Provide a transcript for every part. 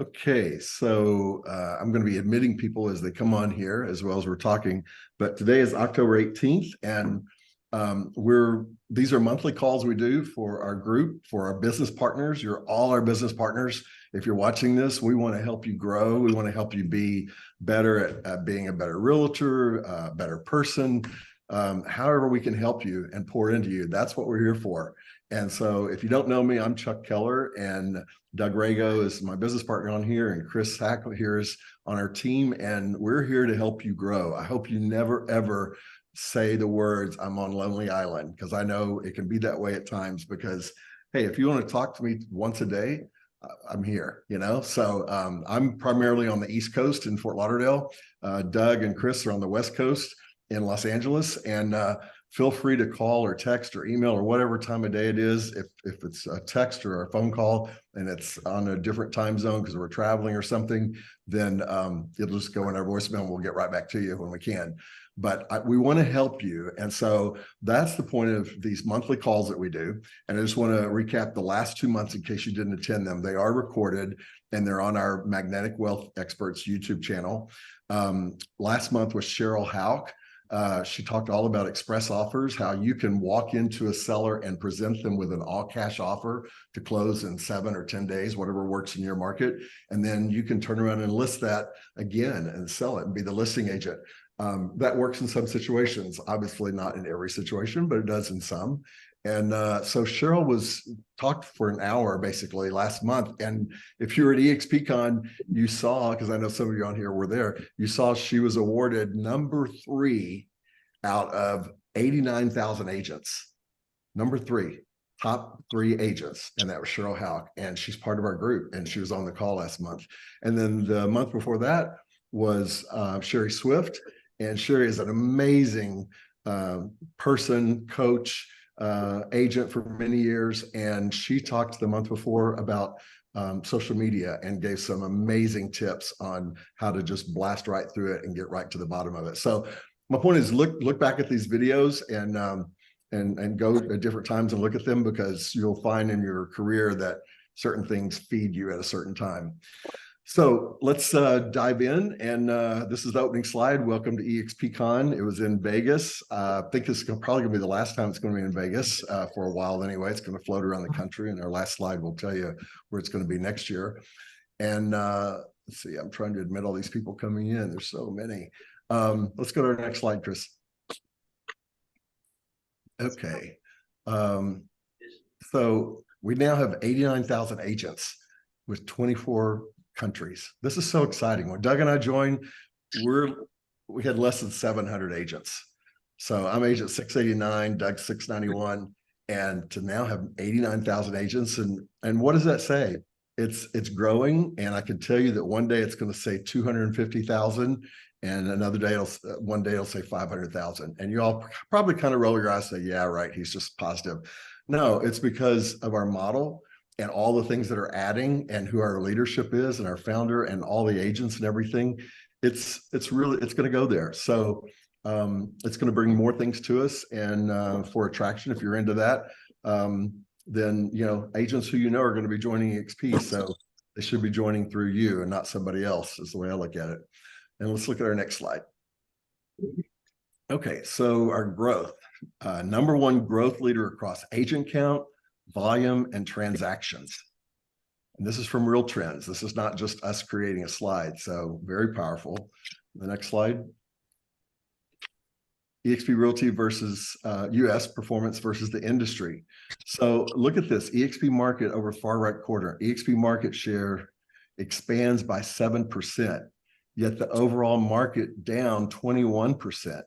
Okay, so I'm going to be admitting people as they come on here as well as we're talking. But today is October 18th, and these are monthly calls we do for our group, for our business partners. You're all our business partners. If you're watching this, we want to help you grow. We want to help you be better at being a better realtor, a better person. However we can help you and pour into you, that's what we're here for. And so if you don't know me, I'm Chuck Keller, and Doug Rago is my business partner on here, and Chris Hackle here is on our team, and we're here to help you grow. I hope you never, ever say the words, I'm on Lonely Island, because I know it can be that way at times because, hey, if you want to talk to me once a day, I'm here, So I'm primarily on the East Coast in Fort Lauderdale. Doug and Chris are on the West Coast in Los Angeles, and feel free to call or text or email or whatever time of day it is. If it's a text or a phone call and it's on a different time zone because we're traveling or something, then it'll just go in our voicemail and we'll get right back to you when we can. But we want to help you. And so that's the point of these monthly calls that we do. And I just want to recap the last 2 months in case you didn't attend them. They are recorded and they're on our Magnetic Wealth Experts YouTube channel. Last month was Cheryl Hauk. She talked all about express offers, how you can walk into a seller and present them with an all-cash offer to close in 7 or 10 days, whatever works in your market. And then you can turn around and list that again and sell it and be the listing agent. That works in some situations, obviously not in every situation, but it does in some. And so Cheryl talked for an hour basically last month. And if you were at eXpCon, you saw, because I know some of you on here were there, you saw she was awarded number 3 out of 89,000 agents. Number 3, top 3 agents. And that was Cheryl Hauk. And she's part of our group. And she was on the call last month. And then the month before that was Sherry Swift. And Sherry is an amazing person, coach, agent for many years, and she talked the month before about social media and gave some amazing tips on how to just blast right through it and get right to the bottom of it. So my point is look back at these videos and go at different times and look at them, because you'll find in your career that certain things feed you at a certain time. So let's dive in, and this is the opening slide. Welcome to eXpCon. It was in Vegas. I think this is probably going to be the last time it's going to be in Vegas for a while anyway. It's going to float around the country, and our last slide will tell you where it's going to be next year. And let's see, I'm trying to admit all these people coming in. There's so many. Let's go to our next slide, Chris. Okay. So we now have 89,000 agents with 24 countries. This is so exciting. When Doug and I joined, we had less than 700 agents. So I'm agent 689, Doug's 691, and to now have 89,000 agents. And what does that say? It's growing, and I can tell you that one day it's going to say 250,000, and another day one day it'll say 500,000. And you all probably kind of roll your eyes and say, yeah, right, he's just positive. No, it's because of our model and all the things that are adding, and who our leadership is, and our founder, and all the agents and everything. It's going to go there. So it's going to bring more things to us, and for attraction, if you're into that, then agents who are going to be joining eXp, so they should be joining through you and not somebody else, is the way I look at it. And let's look at our next slide. Okay, so our growth, number 1 growth leader across agent count, volume, and transactions. And this is from Real Trends. This is not just us creating a slide. So very powerful. The next slide. eXp Realty versus US performance versus the industry. So look at this. eXp market over far right quarter. eXp market share expands by 7%, yet the overall market down 21%.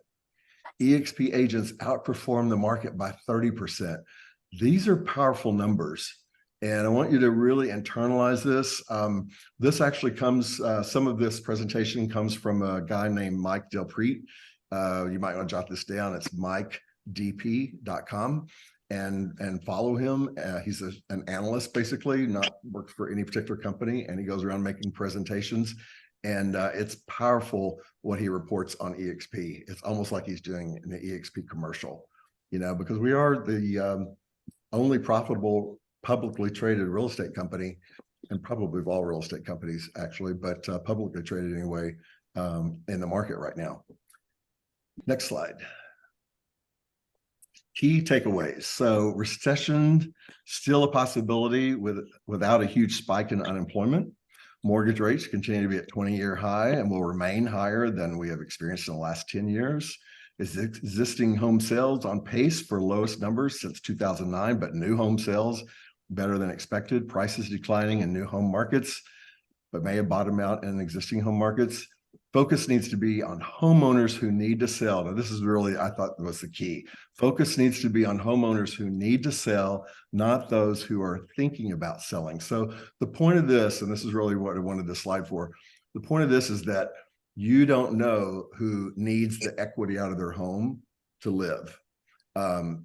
eXp agents outperform the market by 30%. These are powerful numbers, and I want you to really internalize this. This actually comes, some of this presentation comes from a guy named Mike Delpreet. You might want to jot this down. It's mikedp.com, and follow him. He's an analyst, basically, not works for any particular company, and he goes around making presentations. And it's powerful what he reports on eXp. It's almost like he's doing an eXp commercial, because we are the only profitable publicly traded real estate company and probably of all real estate companies actually, but publicly traded anyway, in the market right now. Next slide. Key takeaways. So recession still a possibility without a huge spike in unemployment. Mortgage rates continue to be at 20-year high and will remain higher than we have experienced in the last 10 years. Existing home sales on pace for lowest numbers since 2009, but new home sales better than expected. Prices declining in new home markets, but may have bottomed out in existing home markets. Focus needs to be on homeowners who need to sell. Now, this is really, I thought, was the key. Focus needs to be on homeowners who need to sell, not those who are thinking about selling. So the point of this, and this is really what I wanted this slide for, the point of this is that you don't know who needs the equity out of their home to live.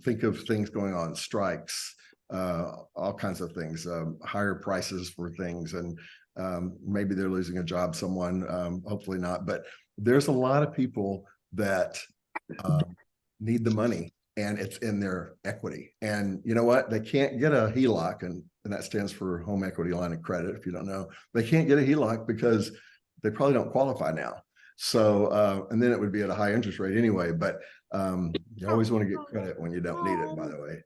Think of things going on, strikes, all kinds of things, higher prices for things, and maybe they're losing a job, someone, hopefully not, but there's a lot of people that need the money and it's in their equity. And you know what? They can't get a HELOC, and that stands for home equity line of credit. If you don't know, they can't get a HELOC because they probably don't qualify now. So, and then it would be at a high interest rate anyway, but you always want to get credit when you don't need it, by the way.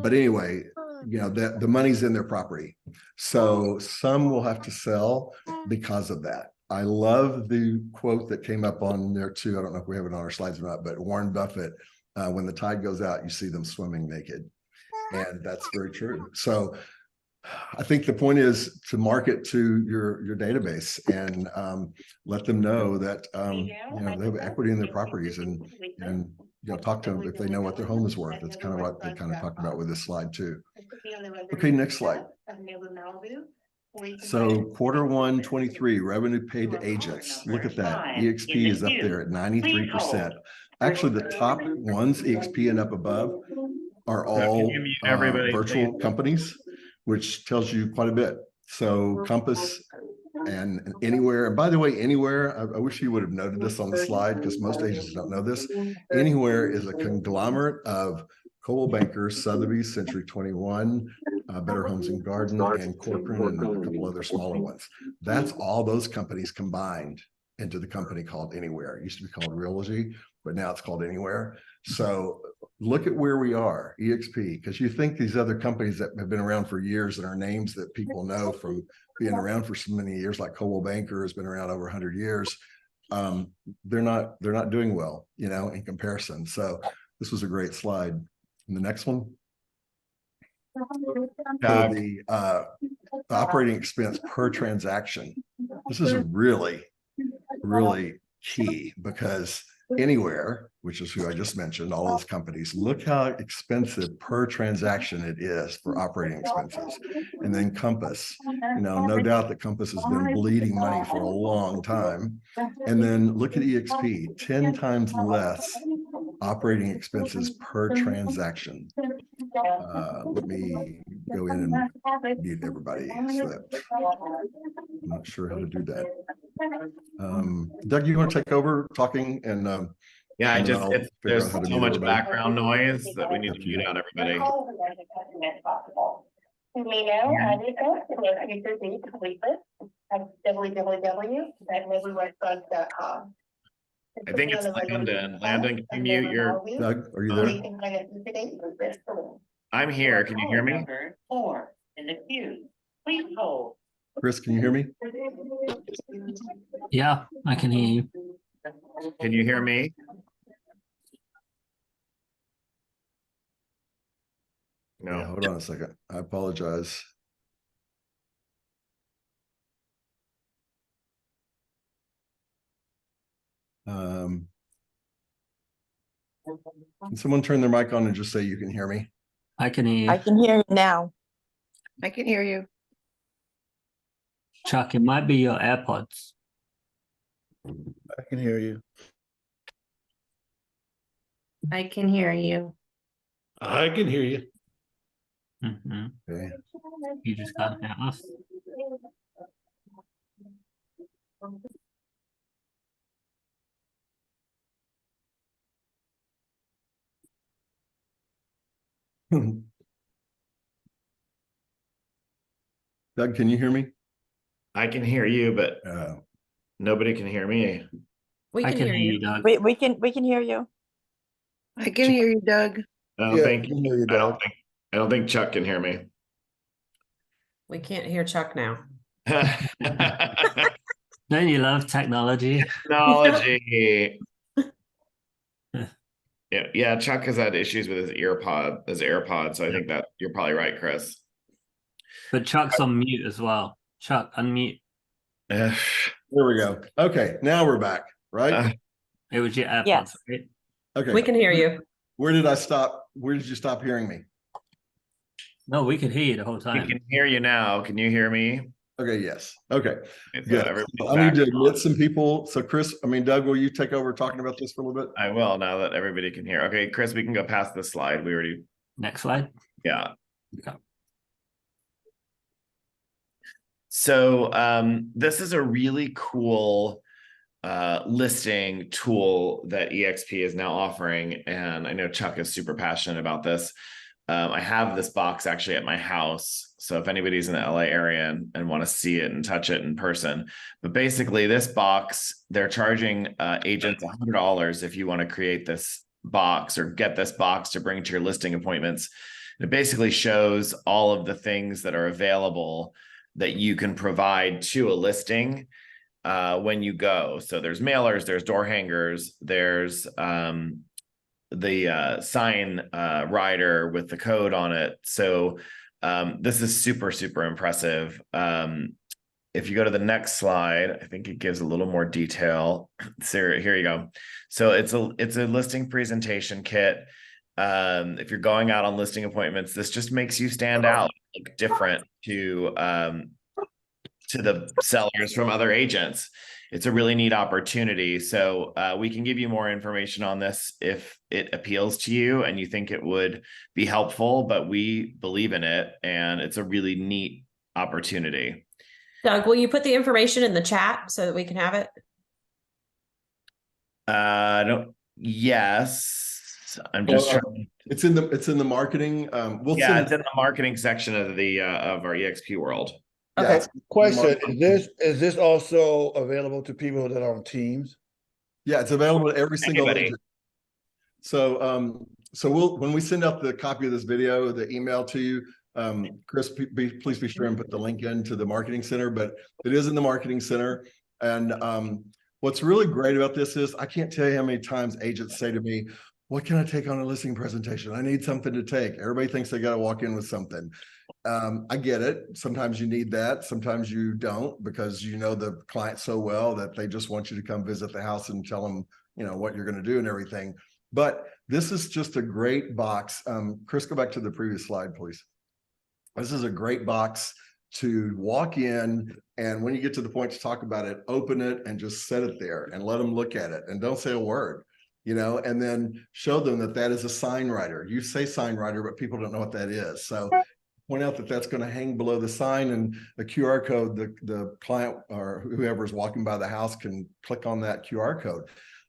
But anyway, you know, the money's in their property. So some will have to sell because of that. I love the quote that came up on there too. I don't know if we have it on our slides or not, but Warren Buffett, when the tide goes out, you see them swimming naked. And that's very true. So I think the point is to market to your database and let them know that you know, they have equity in their properties, and you know, talk to them if they know what their home is worth. It's kind of what they kind of talked about with this slide too. Okay, next slide. So Q1 23 revenue paid to agents. Look at that. eXp is up there at 93%. Actually, the top ones, eXp and up above, are all virtual companies, which tells you quite a bit. So Compass and Anywhere, and by the way, Anywhere, I wish you would have noted this on the slide because most agents don't know this. Anywhere is a conglomerate of Coldwell Banker, Sotheby's, Century 21, Better Homes and Garden, and Corcoran, and a couple other smaller ones. That's all those companies combined into the company called Anywhere. It used to be called Realogy, but now it's called Anywhere. So look at where we are, eXp, because you think these other companies that have been around for years and are names that people know from being around for so many years, like Coldwell Banker has been around over 100 years. They're not doing well, you know, in comparison. So this was a great slide. And the next one. So the operating expense per transaction. This is really, really key because Anywhere, which is who I just mentioned, all those companies, look how expensive per transaction it is for operating expenses. And then Compass, you know, no doubt that Compass has been bleeding money for a long time. And then look at eXp, 10 times less operating expenses per transaction. Let me go in and mute everybody. So I'm not sure how to do that. Doug, you want to take over talking and yeah, and there's so much background noise that we need to mute out everybody. You may now add your code to make future need to complete this at www.neighborwebsites.com. I think it's Landon. Landon, can you mute your... Doug, are you there? I'm here. Can you hear me? 4 in the queue. Please hold. Chris, can you hear me? Yeah, I can hear you. Can you hear me? No. Yeah, hold on a second. I apologize. Can someone turn their mic on and just say you can hear me? I can hear you. I can hear you now. I can hear you. Chuck, it might be your AirPods. I can hear you. I can hear you. I can hear you. Mm-hmm. Okay. You just can't hear us. Doug, can you hear me? I can hear you, but Uh, nobody can hear me. We I can can hear you. Doug. We can hear you. I can hear you, Doug. Oh, Yeah, thank I you. can hear you, Doug. I don't think Chuck can hear me. We can't hear Chuck now. Don't you love technology? Technology. Yeah, Chuck has had issues with his AirPod, so I think that you're probably right, Chris. But Chuck's on mute as well. Chuck, unmute. Uh, There we go. Okay, now we're back, right? It was your AirPods, Yes. right? Okay. We can hear you. Where did I stop? Where did you stop hearing me? No, we could hear you the whole we time. can hear you now. Can you hear me? Okay, yes. Okay, Okay, so good. everybody's I need back to on. admit some people. So Chris, Doug, will you take over talking about this for a little bit? I will now that everybody can hear. Okay, Chris, we can go past this slide. We already, Next slide. yeah. Okay. So this is a really cool listing tool that eXp is now offering, and I know Chuck is super passionate about this. I have this box actually at my house, so if anybody's in the LA area and want to see it and touch it in person, but basically this box, they're charging agents $100 if you want to create this box or get this box to bring to your listing appointments. It basically shows all of the things that are available that you can provide to a listing when you go. So there's mailers, there's door hangers, there's the sign rider with the code on it. So this is super, super impressive. If you go to the next slide, I think it gives a little more detail. So here you go. So it's a listing presentation kit. If you're going out on listing appointments, this just makes you stand out, look different to the sellers from other agents. It's a really neat opportunity. So we can give you more information on this if it appeals to you and you think it would be helpful, but we believe in it and it's a really neat opportunity. Doug, will you put the information in the chat so that we can have it? Yes, I'm just trying. It's in the marketing. We'll Yeah, send it's in the marketing section of the of our eXp world. Yeah, Okay. it's- Question, is this also available to people that are on Teams? Yeah, it's available to every single Anybody. agent. So when we send out the copy of this video, the email to you, Chris, please be sure and put the link into the marketing center, but it is in the marketing center. And what's really great about this is I can't tell you how many times agents say to me, what can I take on a listing presentation? I need something to take. Everybody thinks they got to walk in with something. I get it. Sometimes you need that. Sometimes you don't, because you know the client so well that they just want you to come visit the house and tell them, what you're going to do and everything. But this is just a great box. Chris, go back to the previous slide, please. This is a great box to walk in, and when you get to the point to talk about it, open it and just set it there and let them look at it and don't say a word, and then show them that is a sign writer. You say sign writer, but people don't know what that is. So point out that that's going to hang below the sign, and the QR code, the client or whoever is walking by the house can click on that QR code.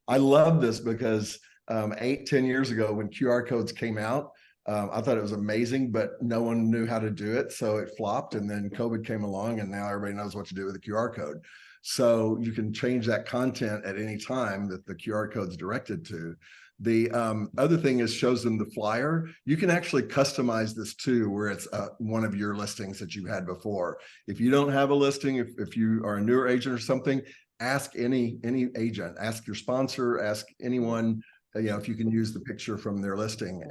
I love this because 8-10 years ago when QR codes came out, I thought it was amazing, but no one knew how to do it. So it flopped, and then COVID came along, and now everybody knows what to do with the QR code. So you can change that content at any time that the QR code is directed to. The other thing is shows them the flyer. You can actually customize this too, where it's one of your listings that you had before. If you don't have a listing, if you are a newer agent or something, ask any agent, ask your sponsor, ask anyone, if you can use the picture from their listing,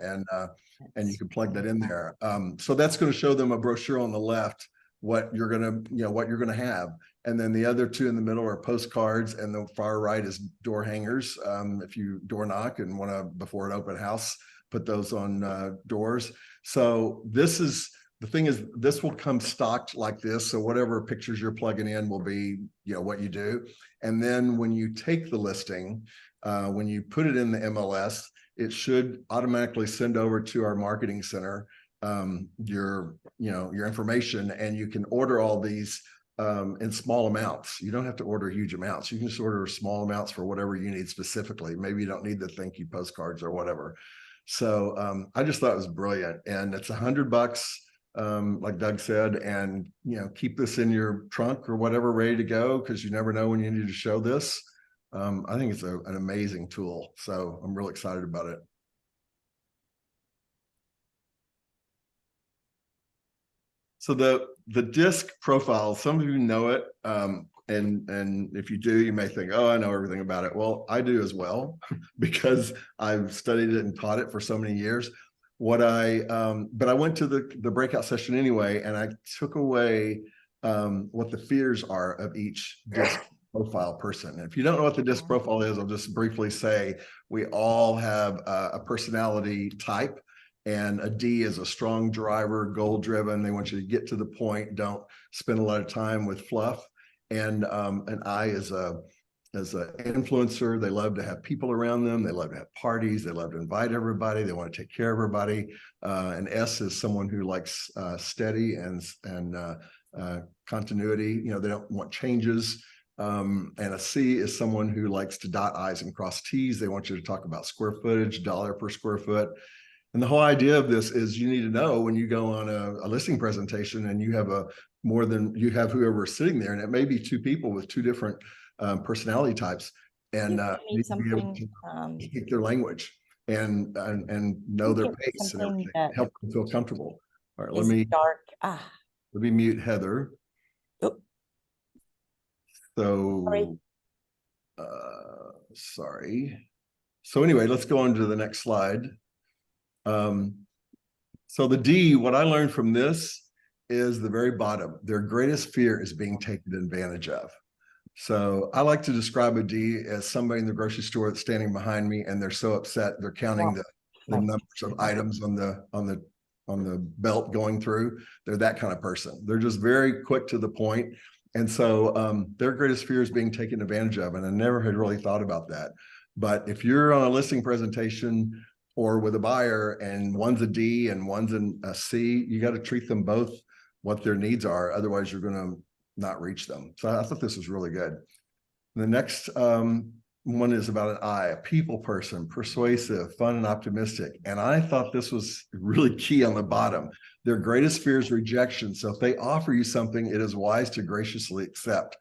and you can plug that in there. So that's going to show them a brochure on the left, what you're going to have. And then the other two in the middle are postcards, and the far right is door hangers. If you door knock and want to, before an open house, put those on doors. So the thing is, this will come stocked like this. So whatever pictures you're plugging in will be, what you do. And then when you take the listing, when you put it in the MLS, it should automatically send over to our marketing center your information, and you can order all these in small amounts. You don't have to order huge amounts. You can just order small amounts for whatever you need specifically. Maybe you don't need the thank you postcards or whatever. So I just thought it was brilliant, and it's $100 like Doug said, and keep this in your trunk or whatever, ready to go, because you never know when you need to show this. I think it's an amazing tool, so I'm really excited about it. So the disc profile, some of you know it, and if you do, you may think, oh, I know everything about it. Well, I do as well, because I've studied it and taught it for so many years. But I went to the breakout session anyway, and I took away what the fears are of each disc profile person. And if you don't know what the disc profile is, I'll just briefly say we all have a personality type. And a D is a strong driver, goal driven. They want you to get to the point. Don't spend a lot of time with fluff. And an I is an influencer. They love to have people around them. They love to have parties. They love to invite everybody. They want to take care of everybody. An S is someone who likes steady and continuity. They don't want changes. And a C is someone who likes to dot I's and cross T's. They want you to talk about square footage, dollar per square foot. And the whole idea of this is you need to know when you go on a listing presentation and you have whoever's sitting there, and it may be two people with two different personality types, and you need to be able to speak their language and know their pace and everything, help them feel comfortable. All right, let me mute Heather. Oh. So, sorry. So anyway, let's go on to the next slide. So the D, what I learned from this is the very bottom. Their greatest fear is being taken advantage of. So I like to describe a D as somebody in the grocery store that's standing behind me, and they're so upset they're counting the numbers of items on the belt going through. They're that kind of person. They're just very quick to the point. And so their greatest fear is being taken advantage of. And I never had really thought about that. But if you're on a listing presentation or with a buyer and one's a D and one's a C, you got to treat them both what their needs are. Otherwise, you're going to not reach them. So I thought this was really good. The next one is about an I, a people person, persuasive, fun, and optimistic. And I thought this was really key on the bottom. Their greatest fear is rejection. So if they offer you something, it is wise to graciously accept.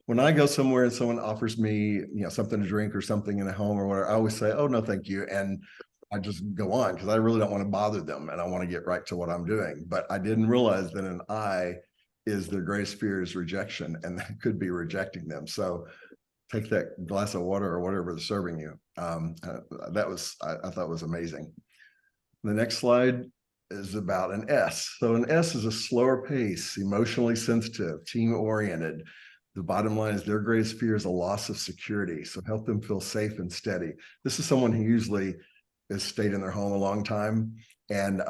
When I go somewhere and someone offers me, something to drink or something in a home or whatever, I always say, oh, no, thank you. And I just go on because I really don't want to bother them and I want to get right to what I'm doing. But I didn't realize that an I is their greatest fear is rejection, and that could be rejecting them. So take that glass of water or whatever they're serving you. I thought was amazing. The next slide is about an S. So an S is a slower pace, emotionally sensitive, team oriented. The bottom line is their greatest fear is a loss of security. So help them feel safe and steady. This is someone who usually has stayed in their home a long time. And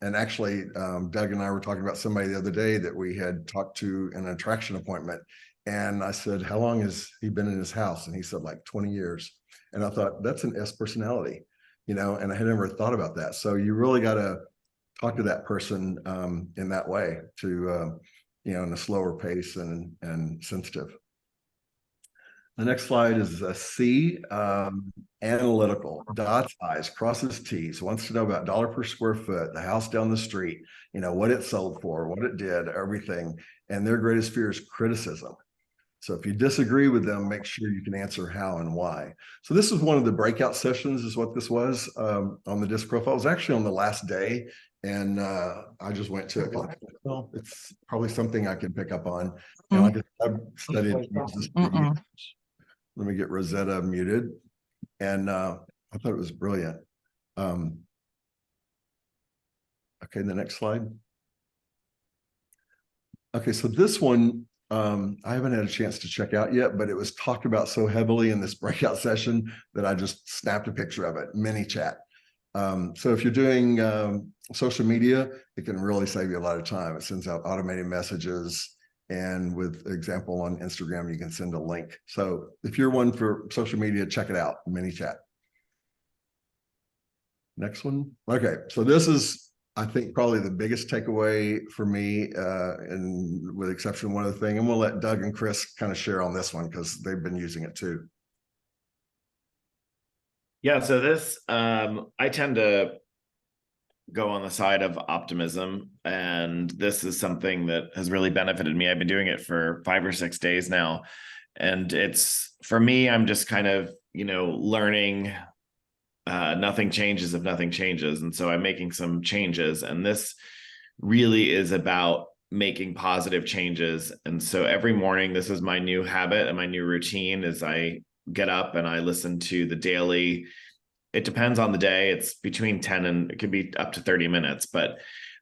actually, Doug and I were talking about somebody the other day that we had talked to in an attraction appointment. And I said, how long has he been in his house? And he said, like 20 years. And I thought, that's an S personality, and I had never thought about that. So you really got to talk to that person in that way to, in a slower pace and sensitive. The next slide is a C, analytical, dots I's, crosses T's, wants to know about dollar per square foot, the house down the street, what it sold for, what it did, everything. And their greatest fear is criticism. So if you disagree with them, make sure you can answer how and why. So this is one of the breakout sessions is what this was on the disc profile. It was actually on the last day. And I just went to it because well, it's probably something I can pick up on. And I've studied this for years. Let me get Rosetta muted. And I thought it was brilliant. Okay, the next slide. Okay, so this one, I haven't had a chance to check out yet, but it was talked about so heavily in this breakout session that I just snapped a picture of it, mini chat. So if you're doing social media, it can really save you a lot of time. It sends out automated messages. And with example on Instagram, you can send a link. So if you're one for social media, check it out, mini chat. Next one. Okay, so this is, I think, probably the biggest takeaway for me, and with exception of one other thing. And we'll let Doug and Chris kind of share on this one because they've been using it too. Yeah, so this, I tend to go on the side of optimism. And this is something that has really benefited me. I've been doing it for 5 or 6 days now. And it's, for me, I'm just kind of, learning nothing changes if nothing changes. And so I'm making some changes. And this really is about making positive changes. And so every morning, this is my new habit and my new routine is I get up and I listen to the daily. It depends on the day. It's between 10 and it could be up to 30 minutes. But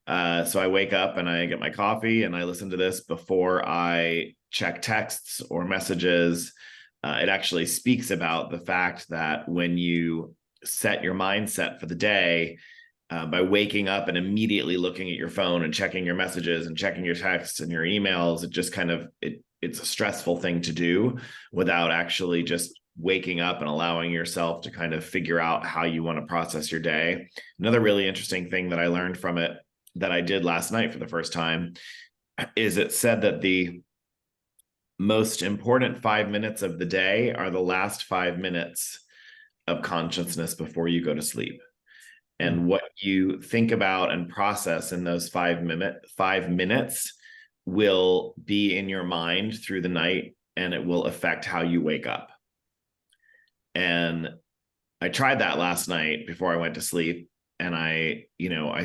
so I wake up and I get my coffee and I listen to this before I check texts or messages. It actually speaks about the fact that when you set your mindset for the day, by waking up and immediately looking at your phone and checking your messages and checking your texts and your emails, it just kind of, it's a stressful thing to do without actually just waking up and allowing yourself to kind of figure out how you want to process your day. Another really interesting thing that I learned from it that I did last night for the first time is it said that the most important 5 minutes of the day are the last 5 minutes of consciousness before you go to sleep. And what you think about and process in those 5 minutes will be in your mind through the night, and it will affect how you wake up. And I tried that last night before I went to sleep. And I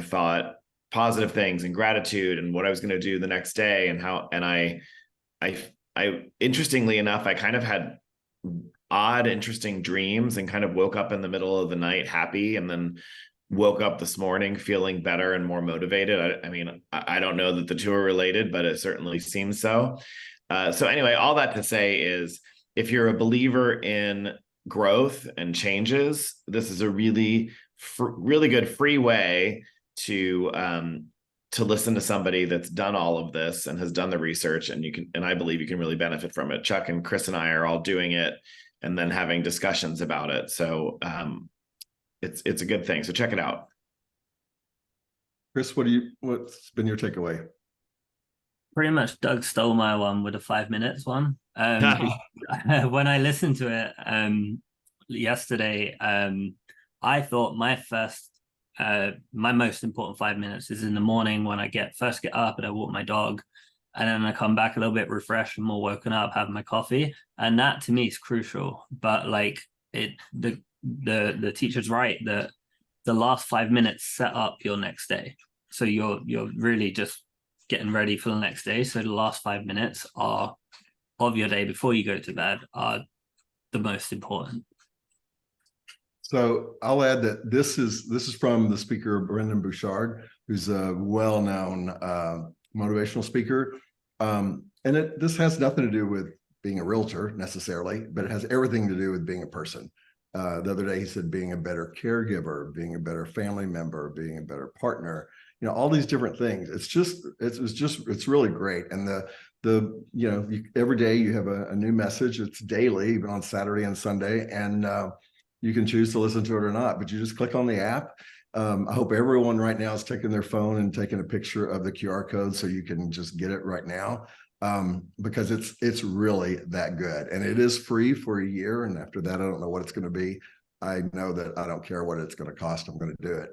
thought positive things and gratitude and what I was going to do the next day and how, and I interestingly enough, I kind of had odd, interesting dreams and kind of woke up in the middle of the night happy, and then woke up this morning feeling better and more motivated. I don't know that the two are related, but it certainly seems so. So anyway, all that to say is, if you're a believer in growth and changes, this is a really good free way to listen to somebody that's done all of this and has done the research, and I believe you can really benefit from it. Chuck and Chris and I are all doing it and then having discussions about it. So it's a good thing. So check it out. Chris, what's been your takeaway? Pretty much Doug stole my one with the 5 minutes one. When I listened to it yesterday, I thought my most important 5 minutes is in the morning when I first get up and I walk my dog, and then I come back a little bit refreshed and more woken up, have my coffee, and that to me is crucial. But like the teacher's right that the last 5 minutes set up your next day, so you're really just getting ready for the next day. So the last 5 minutes of your day before you go to bed are the most important. So I'll add that this is from the speaker Brendan Bouchard, who's a well-known motivational speaker, and this has nothing to do with being a realtor necessarily, but it has everything to do with being a person. The other day he said being a better caregiver, being a better family member, being a better partner, all these different things. It's really great. And every day you have a new message. It's daily, even on Saturday and Sunday, and you can choose to listen to it or not, but you just click on the app. I hope everyone right now is taking their phone and taking a picture of the QR code so you can just get it right now, because it's really that good. And it is free for a year. And after that, I don't know what it's going to be. I know that I don't care what it's going to cost. I'm going to do it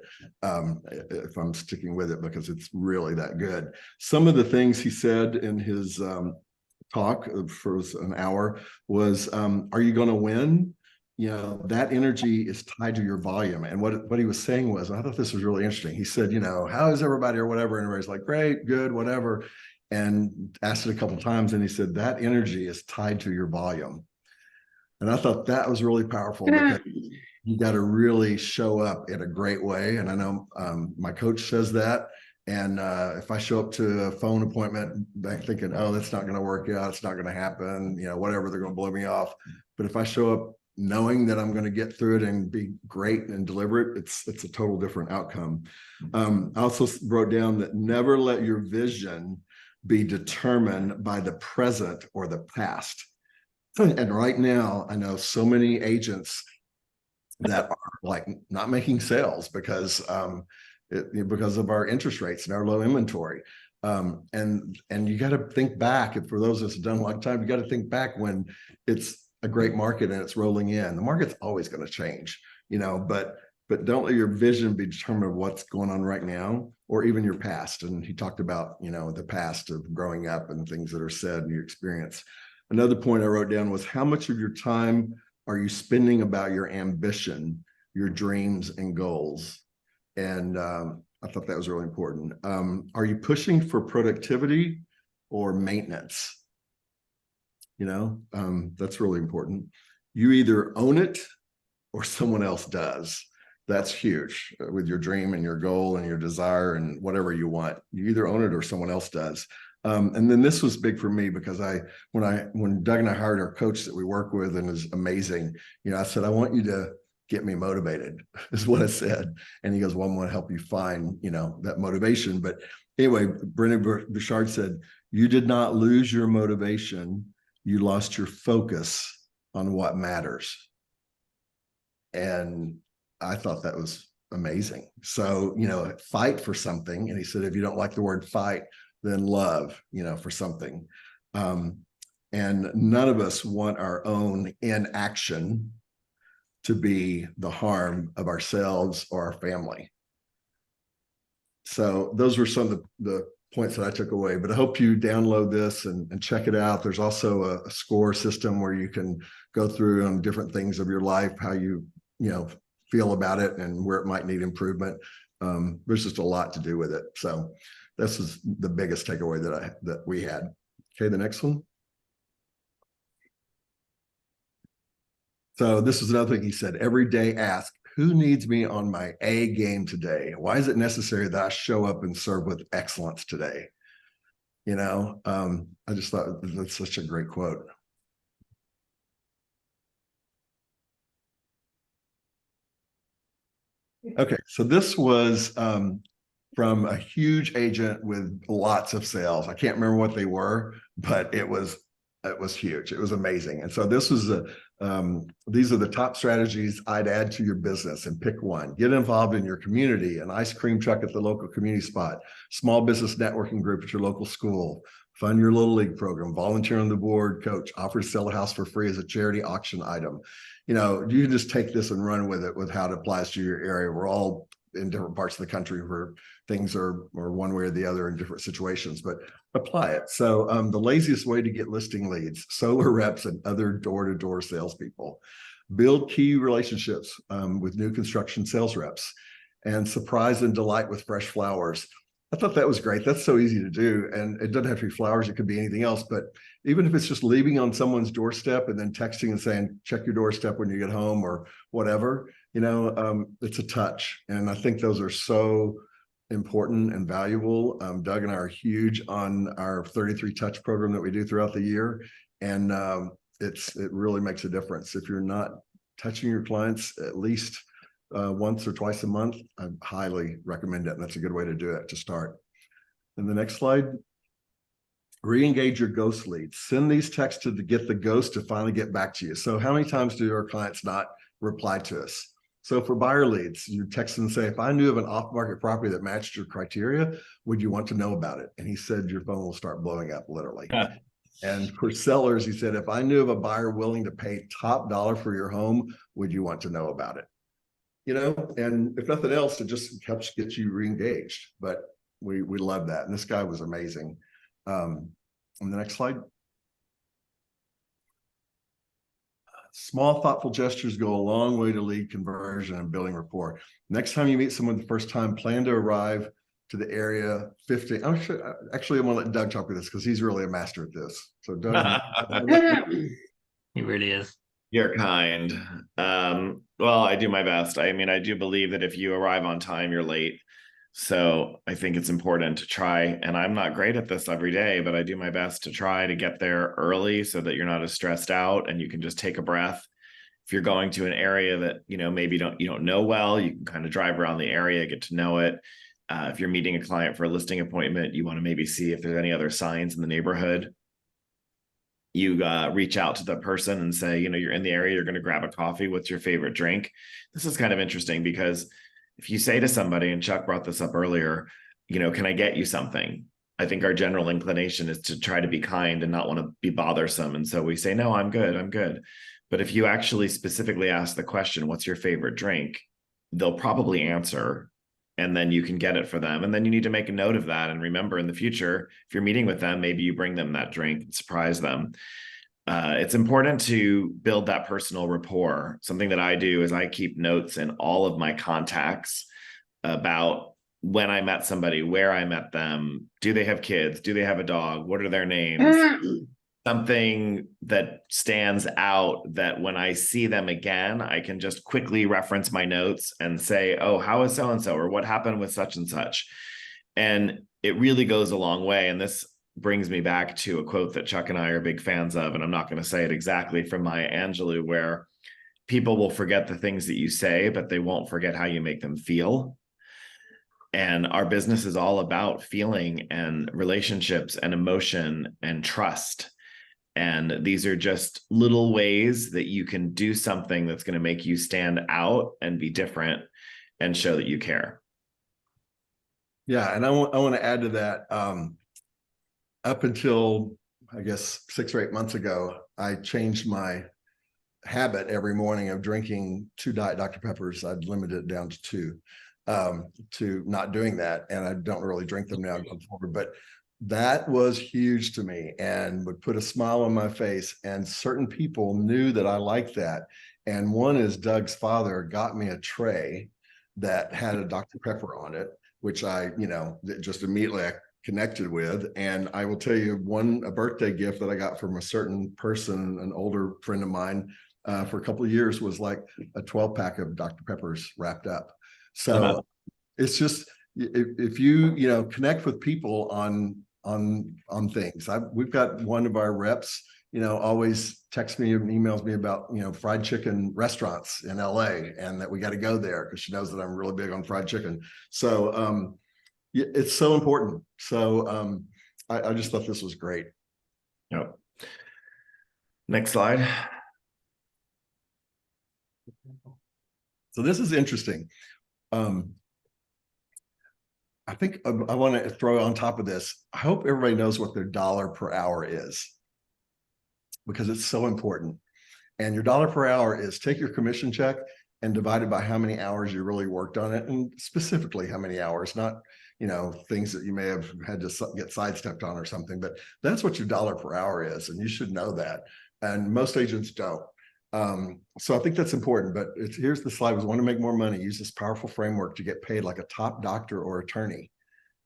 if I'm sticking with it, because it's really that good. Some of the things he said in his talk for an hour was, are you going to win? That energy is tied to your volume. And what he was saying was, I thought this was really interesting. He said, how is everybody or whatever? And everybody's like, great, good, whatever. And asked it a couple of times. And he said, that energy is tied to your volume. And I thought that was really powerful, because you got to really show up in a great way. And I know my coach says that. And if I show up to a phone appointment thinking, oh, that's not going to work out, it's not going to happen, whatever, they're going to blow me off. But if I show up knowing that I'm going to get through it and be great and deliberate, it's a total different outcome. I also wrote down that never let your vision be determined by the present or the past. And right now, I know so many agents that are like not making sales because of our interest rates and our low inventory. And you got to think back, and for those of us who've done a long time, you got to think back when it's a great market and it's rolling in. The market's always going to change, but but don't let your vision be determined of what's going on right now or even your past. And he talked about, the past of growing up and things that are said in your experience. Another point I wrote down was, how much of your time are you spending about your ambition, your dreams and goals? And I thought that was really important. Are you pushing for productivity or maintenance? That's really important. You either own it or someone else does. That's huge with your dream and your goal and your desire and whatever you want. You either own it or someone else does. And then this was big for me because when Doug and I hired our coach that we work with and is amazing, I said, I want you to get me motivated, is what I said. And he goes, well, I'm going to help you find, that motivation. But anyway, Brendan Bouchard said, you did not lose your motivation. You lost your focus on what matters. And I thought that was amazing. So, fight for something. And he said, if you don't like the word fight, then love, for something. And none of us want our own inaction to be the harm of ourselves or our family. So those were some of the points that I took away, but I hope you download this and check it out. There's also a score system where you can go through on different things of your life, how you feel about it and where it might need improvement. There's just a lot to do with it. So this is the biggest takeaway that we had. Okay, the next one. So this is another thing he said, every day ask, who needs me on my A game today? Why is it necessary that I show up and serve with excellence today? I just thought that's such a great quote. Okay, so this was from a huge agent with lots of sales. I can't remember what they were, but it was huge. It was amazing. And so this was these are the top strategies I'd add to your business, and pick one. Get involved in your community, an ice cream truck at the local community spot, small business networking group at your local school, fund your little league program, volunteer on the board, coach, offer to sell a house for free as a charity auction item. You can just take this and run with it with how it applies to your area. We're all in different parts of the country where things are one way or the other in different situations, but apply it. So the laziest way to get listing leads, solar reps and other door-to-door salespeople. Build key relationships with new construction sales reps, and surprise and delight with fresh flowers. I thought that was great. That's so easy to do. And it doesn't have to be flowers. It could be anything else. But even if it's just leaving on someone's doorstep and then texting and saying, check your doorstep when you get home or whatever, it's a touch. And I think those are so important and valuable. Doug and I are huge on our 33 touch program that we do throughout the year. And it really makes a difference. If you're not touching your clients at least once or twice a month, I highly recommend it. And that's a good way to do it to start. And the next slide, re-engage your ghost leads. Send these texts to get the ghost to finally get back to you. So how many times do our clients not reply to us? So for buyer leads, you text them and say, if I knew of an off-market property that matched your criteria, would you want to know about it? And he said, your phone will start blowing up, literally. And for sellers, he said, if I knew of a buyer willing to pay top dollar for your home, would you want to know about it? And if nothing else, it just helps get you re-engaged. But we love that. And this guy was amazing. On the next slide. Small, thoughtful gestures go a long way to lead conversion and building rapport. Next time you meet someone the first time, plan to arrive to the area 15. Actually, I'm going to let Doug talk with this because he's really a master at this. So Doug. He really is. You're kind. Well, I do my best. I mean, I do believe that if you arrive on time, you're late. So I think it's important to try, and I'm not great at this every day, but I do my best to try to get there early so that you're not as stressed out and you can just take a breath. If you're going to an area that, maybe you don't know well, you can kind of drive around the area, get to know it. If you're meeting a client for a listing appointment, you want to maybe see if there's any other signs in the neighborhood. You reach out to the person and say, you're in the area, you're going to grab a coffee. What's your favorite drink? This is kind of interesting because if you say to somebody, and Chuck brought this up earlier, can I get you something? I think our general inclination is to try to be kind and not want to be bothersome. And so we say, no, I'm good. But if you actually specifically ask the question, what's your favorite drink? they'll probably answer, and then you can get it for them. And then you need to make a note of that. And remember, in the future, if you're meeting with them, maybe you bring them that drink and surprise them. It's important to build that personal rapport. Something that I do is I keep notes in all of my contacts about when I met somebody, where I met them, do they have kids, do they have a dog, what are their names? Something that stands out that when I see them again, I can just quickly reference my notes and say, oh, how is so-and-so, or what happened with such and such? And it really goes a long way. And this brings me back to a quote that Chuck and I are big fans of, and I'm not going to say it exactly, from Maya Angelou, where people will forget the things that you say, but they won't forget how you make them feel. And our business is all about feeling and relationships and emotion and trust. And these are just little ways that you can do something that's going to make you stand out and be different and show that you care. Yeah, and I want to add to that. Up until, I guess, 6 or 8 months ago, I changed my habit every morning of drinking 2 Diet Dr. Peppers. I'd limited it down to 2, to not doing that. And I don't really drink them now going forward, but that was huge to me and would put a smile on my face. And certain people knew that I liked that. And one is Doug's father got me a tray that had a Dr. Pepper on it, which I, just immediately I connected with. And I will tell you a birthday gift that I got from a certain person, an older friend of mine, for a couple of years, was like a 12-pack of Dr. Peppers wrapped up. So it's just, if you connect with people on things. We've got one of our reps, always texts me and emails me about fried chicken restaurants in LA, and that we got to go there because she knows that I'm really big on fried chicken. So it's so important. So I just thought this was great. Yep. Next slide. So this is interesting. I think I want to throw on top of this. I hope everybody knows what their dollar per hour is, because it's so important. And your dollar per hour is, take your commission check and divide it by how many hours you really worked on it, and specifically how many hours, not things that you may have had to get sidestepped on or something, but that's what your dollar per hour is, and you should know that. And most agents don't. So I think that's important, but here's the slide: was want to make more money, use this powerful framework to get paid like a top doctor or attorney.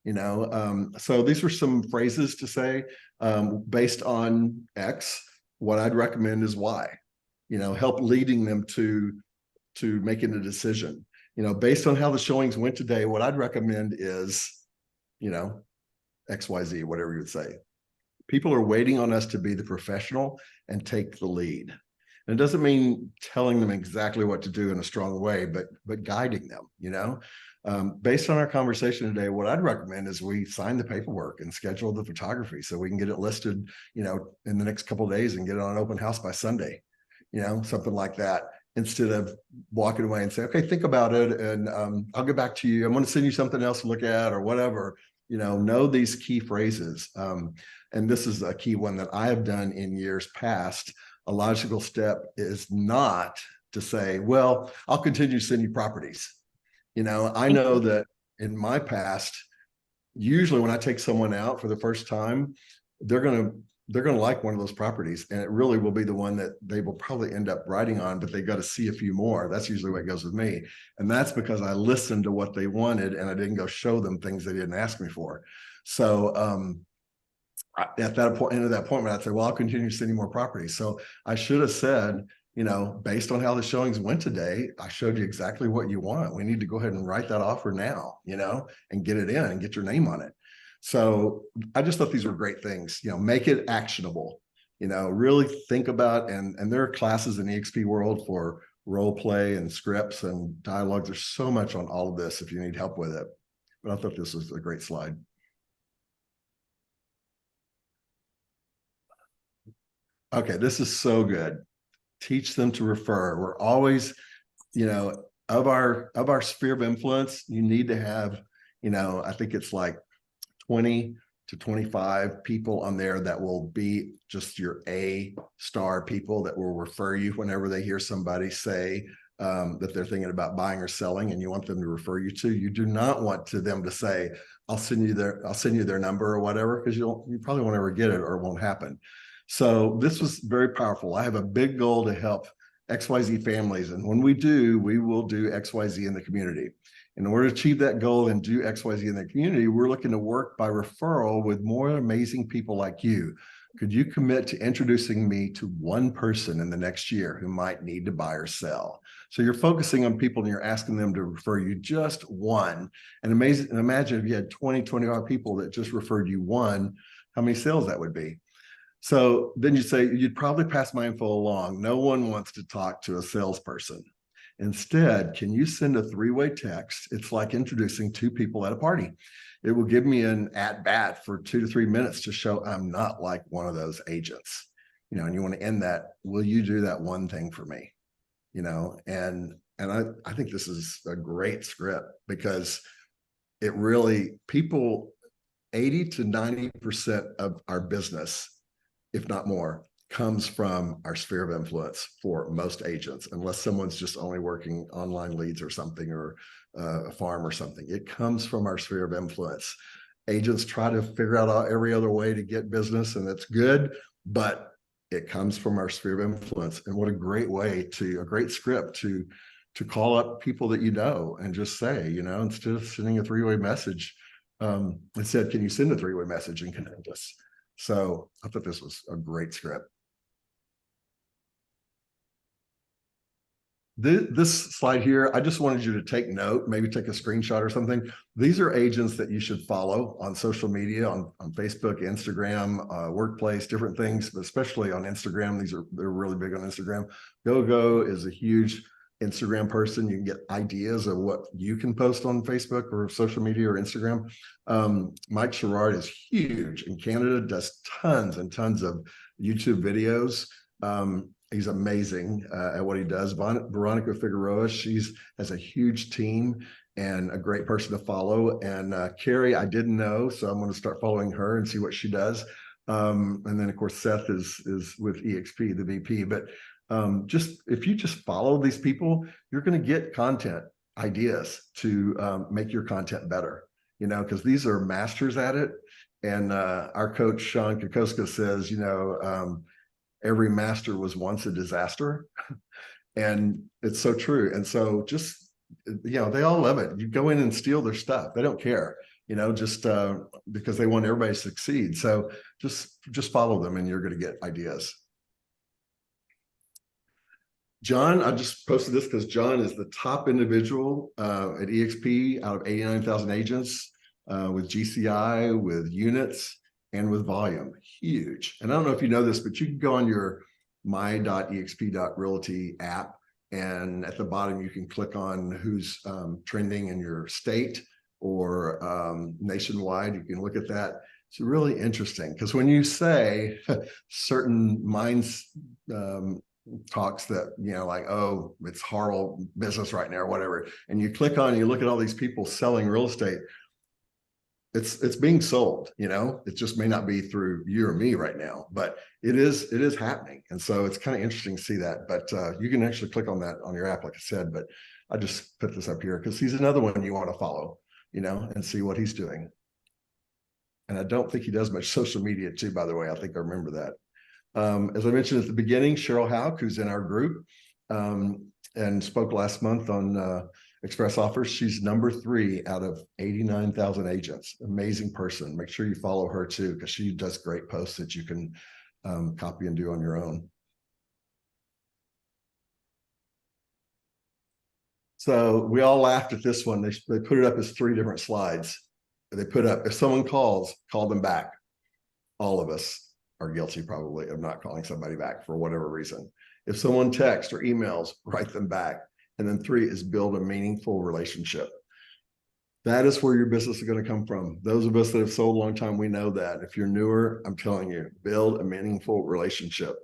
So these were some phrases to say, based on X, what I'd recommend is Y, help leading them to making a decision. Based on how the showings went today, what I'd recommend is, XYZ, whatever you would say. People are waiting on us to be the professional and take the lead. And it doesn't mean telling them exactly what to do in a strong way, but guiding them, based on our conversation today, what I'd recommend is we sign the paperwork and schedule the photography so we can get it listed, in the next couple of days and get it on an open house by Sunday, something like that, instead of walking away and say, okay, think about it. And I'll get back to you. I'm going to send you something else to look at or whatever, know these key phrases. And this is a key one that I have done in years past. A logical step is not to say, well, I'll continue to send you properties. I know that in my past, usually when I take someone out for the first time, they're going to like one of those properties, and it really will be the one that they will probably end up writing on, but they got to see a few more. That's usually what goes with me. And that's because I listened to what they wanted and I didn't go show them things they didn't ask me for. So, at that point, end of that appointment, I'd say, well, I'll continue sending more properties. So I should have said, based on how the showings went today, I showed you exactly what you want. We need to go ahead and write that offer now, and get it in and get your name on it. So I just thought these were great things, make it actionable, really think about, and there are classes in the eXp world for role play and scripts and dialogue. There's so much on all of this if you need help with it. But I thought this was a great slide. Okay, this is so good. Teach them to refer. We're always, of our sphere of influence, you need to have, I think it's like 20 to 25 people on there that will be just your A-star people that will refer you whenever they hear somebody say that they're thinking about buying or selling, and you want them to refer you to. You do not want them to say, I'll send you their number or whatever, because you probably won't ever get it or it won't happen. So this was very powerful. I have a big goal to help XYZ families. And when we do, we will do XYZ in the community. In order to achieve that goal and do XYZ in the community, we're looking to work by referral with more amazing people like you. Could you commit to introducing me to one person in the next year who might need to buy or sell? So you're focusing on people and you're asking them to refer you just one. And imagine if you had 20, 25 people that just referred you one, how many sales that would be. So then you say, you'd probably pass my info along. No one wants to talk to a salesperson. Instead, can you send a three-way text? It's like introducing two people at a party. It will give me an at-bat for 2 to 3 minutes to show I'm not like one of those agents, and you want to end that. Will you do that one thing for me? And I think this is a great script, because it really, 80 to 90% of our business, if not more, comes from our sphere of influence for most agents, unless someone's just only working online leads or something, or a farm or something. It comes from our sphere of influence. Agents try to figure out every other way to get business, and that's good, but it comes from our sphere of influence. And what a great script to call up people that and just say, instead of sending a three-way message, it said, can you send a three-way message and connect us? So I thought this was a great script. This slide here, I just wanted you to take note, maybe take a screenshot or something. These are agents that you should follow on social media, on Facebook, Instagram, workplace, different things, but especially on Instagram. They're really big on Instagram. GoGo is a huge Instagram person. You can get ideas of what you can post on Facebook or social media or Instagram. Mike Sherrard is huge in Canada, does tons and tons of YouTube videos. He's amazing at what he does. Veronica Figueroa, has a huge team and a great person to follow. And Carrie, I didn't know, so I'm going to start following her and see what she does. And then, of course, Seth is with eXp, the VP. But if you just follow these people, you're going to get content ideas to make your content better, because these are masters at it. And our coach, Sean Kokoska, says, every master was once a disaster. And it's so true. And so just, they all love it. You go in and steal their stuff. They don't care, just because they want everybody to succeed. So just follow them and you're going to get ideas. John, I just posted this because John is the top individual at eXp out of 89,000 agents with GCI, with units, and with volume. Huge. And I don't know if you know this, but you can go on your my.exp.realty app, and at the bottom you can click on who's trending in your state or nationwide. You can look at that. It's really interesting, because when you say certain minds talks that, like, oh, it's horrible business right now or whatever, and you click on, you look at all these people selling real estate, it's being sold. It just may not be through you or me right now, but it is happening. And so it's kind of interesting to see that. But you can actually click on that on your app, like I said. But I just put this up here because he's another one you want to follow, and see what he's doing. And I don't think he does much social media too, by the way. I think I remember that. As I mentioned at the beginning, Cheryl Houck, who's in our group and spoke last month on Express Offers. She's number 3 out of 89,000 agents. Amazing person. Make sure you follow her too, because she does great posts that you can copy and do on your own. So we all laughed at this one. They put it up as 3 different slides. They put up, if someone calls, call them back. All of us are guilty probably of not calling somebody back for whatever reason. If someone texts or emails, write them back. And then 3 is build a meaningful relationship. That is where your business is going to come from. Those of us that have sold a long time, we know that. If you're newer, I'm telling you, build a meaningful relationship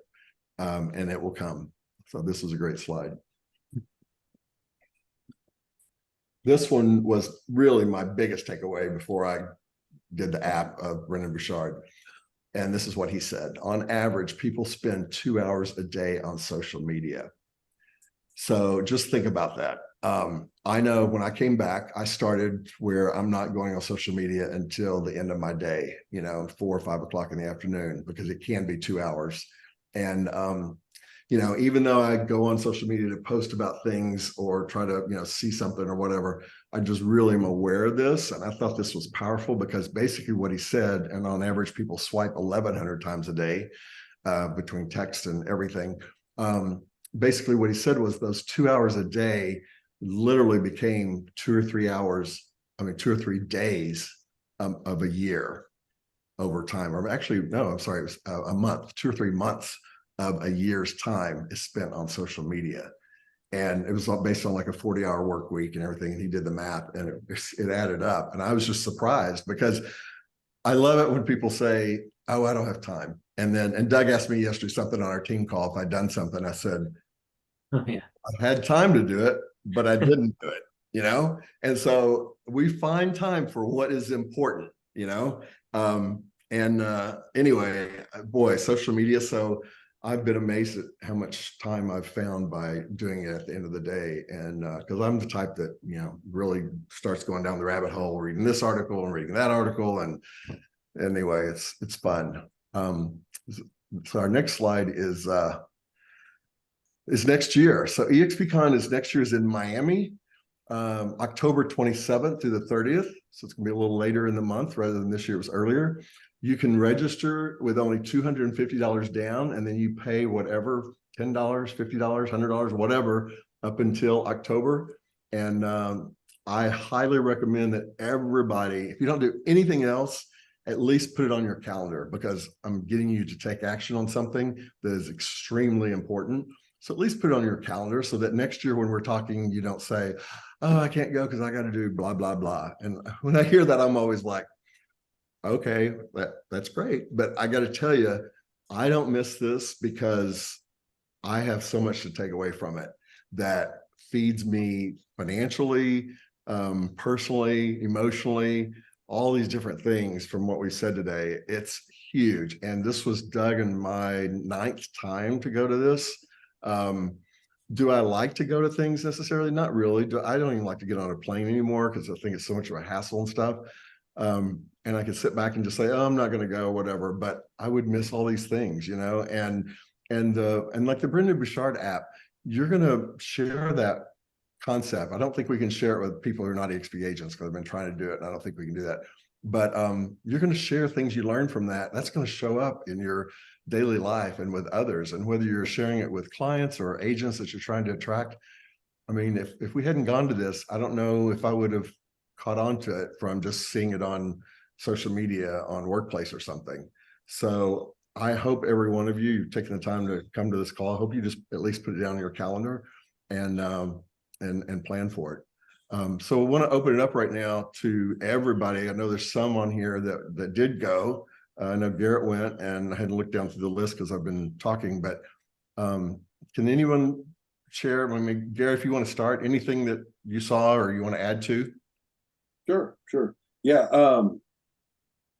and it will come. So this is a great slide. This one was really my biggest takeaway before I did the app of Brendan Bouchard. And this is what he said. On average, people spend 2 hours a day on social media. So just think about that. I know when I came back, I started where I'm not going on social media until the end of my day, 4 or 5 o'clock in the afternoon, because it can be 2 hours. And, even though I go on social media to post about things or try to, see something or whatever, I just really am aware of this. And I thought this was powerful because basically what he said, and on average, people swipe 1,100 times a day between text and everything. Basically what he said was those 2 hours a day literally became 2 or 3 hours, 2 or 3 days of a year over time. Or actually, no, I'm sorry, it was a month, 2 or 3 months of a year's time is spent on social media. And it was all based on like a 40-hour work week and everything. And he did the math and it added up. And I was just surprised because I love it when people say, oh, I don't have time. And Doug asked me yesterday something on our team call if I'd done something. I said, Oh, yeah. I had time to do it, but I didn't do it, And so we find time for what is important, Anyway, boy, social media. So I've been amazed at how much time I've found by doing it at the end of the day. And because I'm the type that, really starts going down the rabbit hole, reading this article and reading that article. And anyway, it's fun. So our next slide is next year. So eXpCon is next year is in Miami, October 27th through the 30th. So it's gonna be a little later in the month rather than this year, it was earlier. You can register with only $250 down, and then you pay whatever, $10, $50, $100, whatever, up until October. And I highly recommend that everybody, if you don't do anything else, at least put it on your calendar, because I'm getting you to take action on something that is extremely important. So at least put it on your calendar so that next year when we're talking, you don't say, oh, I can't go because I got to do blah, blah, blah. And when I hear that, I'm always like, okay, that's great. But I got to tell you, I don't miss this because I have so much to take away from it that feeds me financially, personally, emotionally, all these different things from what we said today. It's huge. And this was Doug and my 9th time to go to this. Do I like to go to things necessarily? Not really. I don't even like to get on a plane anymore because I think it's so much of a hassle and stuff. And I could sit back and just say, oh, I'm not going to go, whatever. But I would miss all these things, and like the Brendan Bouchard app, you're going to share that concept. I don't think we can share it with people who are not eXp agents because I've been trying to do it, and I don't think we can do that. But you're going to share things you learn from that. That's going to show up in your daily life and with others. And whether you're sharing it with clients or agents that you're trying to attract, if we hadn't gone to this, I don't know if I would have caught on to it from just seeing it on social media, on Workplace or something. So I hope every one of you taking the time to come to this call. I hope you just at least put it down on your calendar and plan for it. So I want to open it up right now to everybody. I know there's some on here that did go. I know Garrett went, and I had to look down through the list because I've been talking, but can anyone share? Garrett, if you want to start, anything that you saw or you want to add to? Sure. Yeah.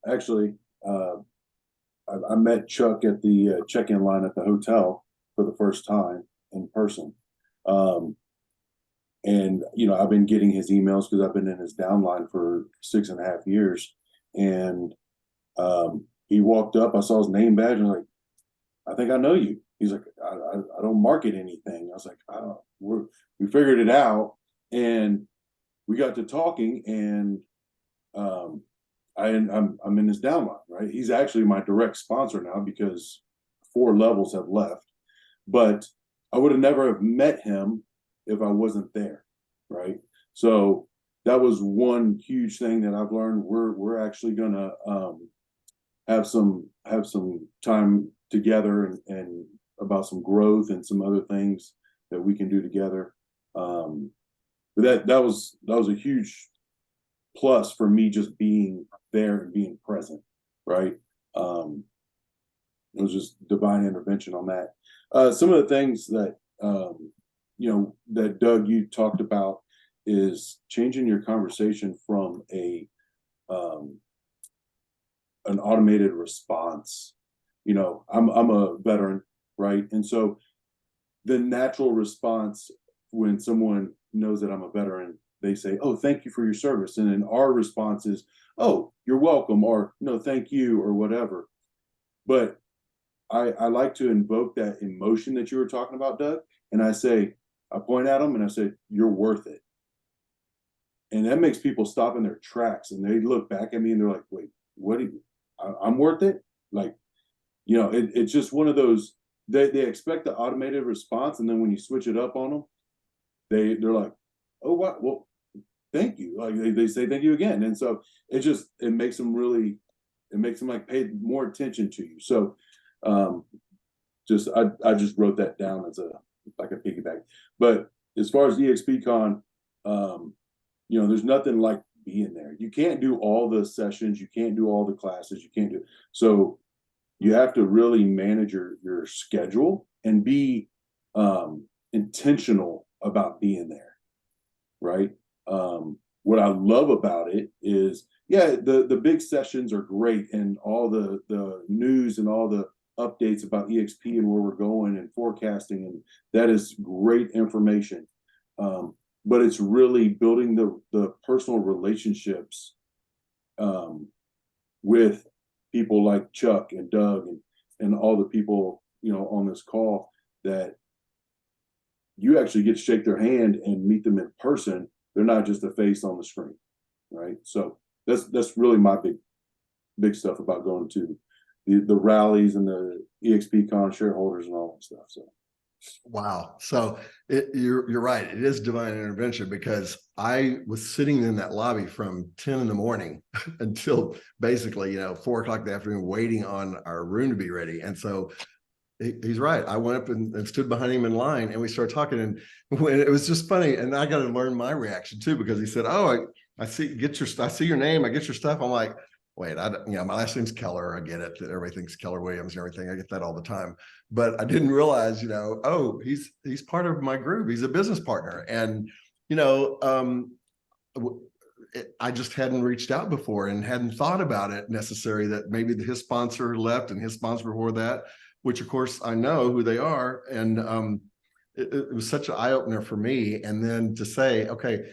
Actually, I met Chuck at the check-in line at the hotel for the first time in person. And, I've been getting his emails because I've been in his downline for 6.5 years. And he walked up, I saw his name badge, and I was like, I think I know you. He's like, I don't market anything. I was like, we figured it out. And we got to talking, and I'm in his downline, right? He's actually my direct sponsor now because 4 levels have left. But I would have never have met him if I wasn't there, right? So that was one huge thing that I've learned. We're actually gonna have some time together and about some growth and some other things that we can do together. But that was a huge plus for me, just being there and being present, right? It was just divine intervention on that. Some of the things that that Doug, you talked about is changing your conversation from an automated response. I'm a veteran, right? And so the natural response when someone knows that I'm a veteran, they say, "Oh, thank you for your service," and then our response is, "Oh, you're welcome," or "No, thank you," or whatever. But I like to invoke that emotion that you were talking about, Doug, and I point at them and I say, "You're worth it," and that makes people stop in their tracks and they look back at me and they're like, "Wait, what? I'm worth it?" Like, it's just one of those. They expect the automated response, and then when you switch it up on them, they're like, "Oh, what? Well, thank you." Like they say thank you again, and so it makes them like pay more attention to you. So, I just wrote that down as a piggyback. But as far as eXpCon, there's nothing like being there. You can't do all the sessions, you can't do all the classes, you can't do so. You have to really manage your schedule and be intentional about being there, right? What I love about it is, yeah, the big sessions are great, and all the news and all the updates about EXP and where we're going and forecasting, and that is great information. But it's really building the personal relationships with people like Chuck and Doug and all the people on this call, that you actually get to shake their hand and meet them in person. They're not just a face on the screen, right? So that's really my big stuff about going to the rallies and the eXpCon shareholders and all that stuff. So wow. So you're right. It is divine intervention, because I was sitting in that lobby from 10 in the morning until basically 4 o'clock in the afternoon, waiting on our room to be ready. And so he's right. I went up and stood behind him in line, and we started talking, and when it was just funny. And I got to learn my reaction too, because he said, "Oh, I see your name. I get your stuff." I'm like, wait, my last name's Keller. I get it that everybody thinks Keller Williams and everything. I get that all the time, but I didn't realize, oh, he's part of my group. He's a business partner, and I just hadn't reached out before and hadn't thought about it necessarily, that maybe his sponsor left and his sponsor before that, which of course I know who they are, and it was such an eye opener for me. And then to say, okay,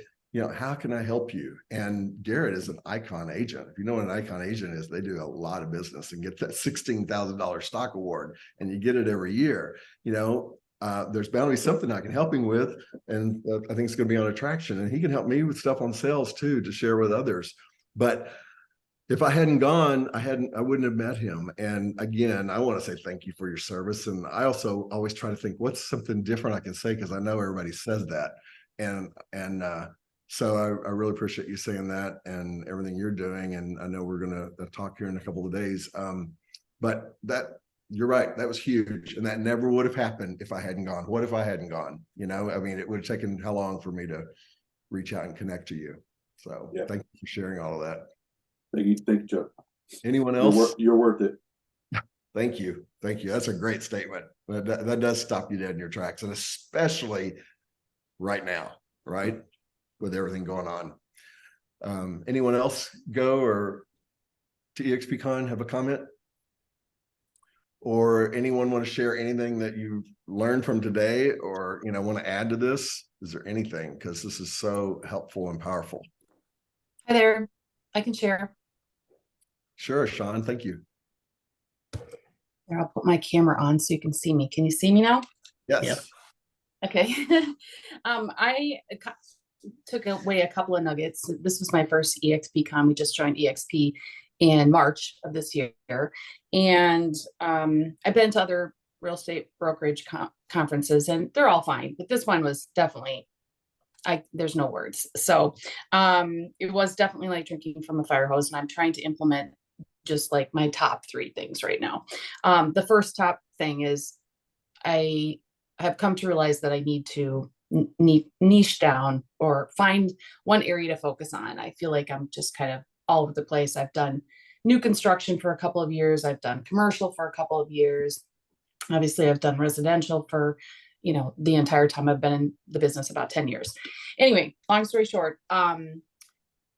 how can I help you? And Garrett is an Icon agent. If you know what an Icon agent is, they do a lot of business and get that $16,000 stock award, and you get it every year. There's bound to be something I can help him with, and I think it's going to be on attraction, and he can help me with stuff on sales too, to share with others. But if I hadn't gone, I wouldn't have met him. And again, I want to say thank you for your service. And I also always try to think, what's something different I can say, because I know everybody says that. And so I really appreciate you saying that and everything you're doing. And I know we're going to talk here in a couple of days. But you're right. That was huge. And that never would have happened if I hadn't gone. What if I hadn't gone? It would have taken how long for me to reach out and connect to you. So yeah. Thank you for sharing all of that. Thank you, Chuck. Anyone else? You're worth it. Thank you. That's a great statement. That does stop you dead in your tracks, and especially right now, right? With everything going on. Anyone else go or to eXpCon have a comment? Or anyone want to share anything that you've learned from today, or want to add to this? Is there anything? Because this is so helpful and powerful. Hi there. I can share. Sure, Sean. Thank you. Here, I'll put my camera on so you can see me. Can you see me now? Yes. Yep. Okay. I took away a couple of nuggets. This was my first eXpCon. We just joined EXP in March of this year. And I've been to other real estate brokerage conferences, and they're all fine. But this one was definitely, there's no words. So it was definitely like drinking from a fire hose, and I'm trying to implement just like my top 3 things right now. The first top thing is I have come to realize that I need to niche down or find one area to focus on. I feel like I'm just kind of all over the place. I've done new construction for a couple of years. I've done commercial for a couple of years. Obviously, I've done residential for, the entire time I've been in the business, about 10 years. Anyway, long story short,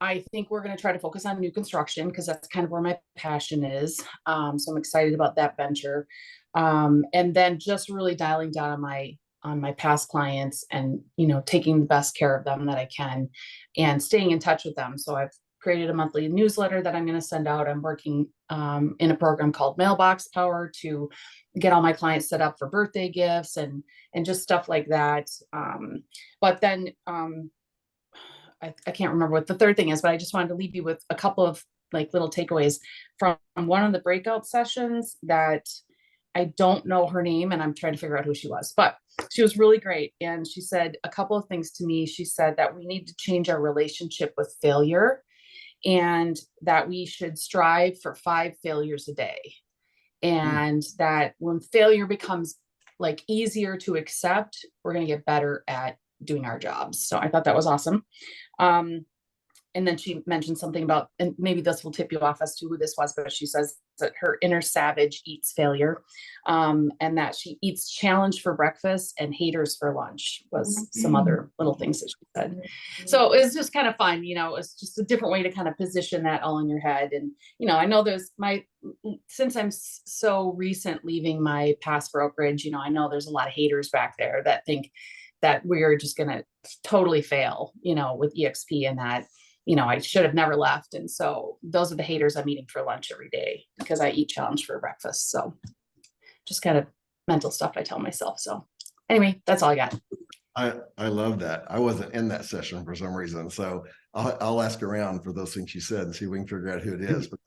I think we're going to try to focus on new construction because that's kind of where my passion is. So I'm excited about that venture. And then just really dialing down on my on my past clients and, taking the best care of them that I can and staying in touch with them. So I've created a monthly newsletter that I'm going to send out. I'm working in a program called Mailbox Power to get all my clients set up for birthday gifts and just stuff like that. But then I can't remember what the third thing is, but I just wanted to leave you with a couple of like little takeaways from one of the breakout sessions that I don't know her name and I'm trying to figure out who she was, but she was really great. And she said a couple of things to me. She said that we need to change our relationship with failure and that we should strive for 5 failures a day. And that when failure becomes like easier to accept, we're going to get better at doing our jobs. So I thought that was awesome. And then she mentioned something about, and maybe this will tip you off as to who this was, but she says that her inner savage eats failure, and that she eats challenge for breakfast and haters for lunch was some other little things that she said. So it's just kind of fun, it's just a different way to kind of position that all in your head. And, I know since I'm so recent leaving my past brokerage, I know there's a lot of haters back there that think that we're just going to totally fail, with eXp and that, I should have never left. And so those are the haters I'm eating for lunch every day because I eat challenge for breakfast. So just kind of mental stuff I tell myself. So anyway, that's all I got. I love that. I wasn't in that session for some reason. So I'll ask around for those things you said and see if we can figure out who it is. But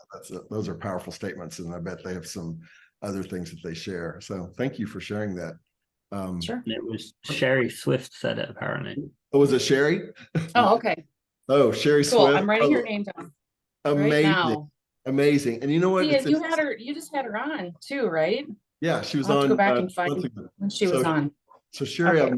those are powerful statements. And I bet they have some other things that they share. So thank you for sharing that. Sure. It was Sherry Swift said it apparently. Oh, was it Sherry? Oh, okay. Oh, Sherry Cool. Swift. I'm writing her name down. Amazing. Right now. Amazing. And you know what? Yeah, you just had her on too, right? Yeah, she was I'll have on. to go back and find when she was on. So Sherry, Okay.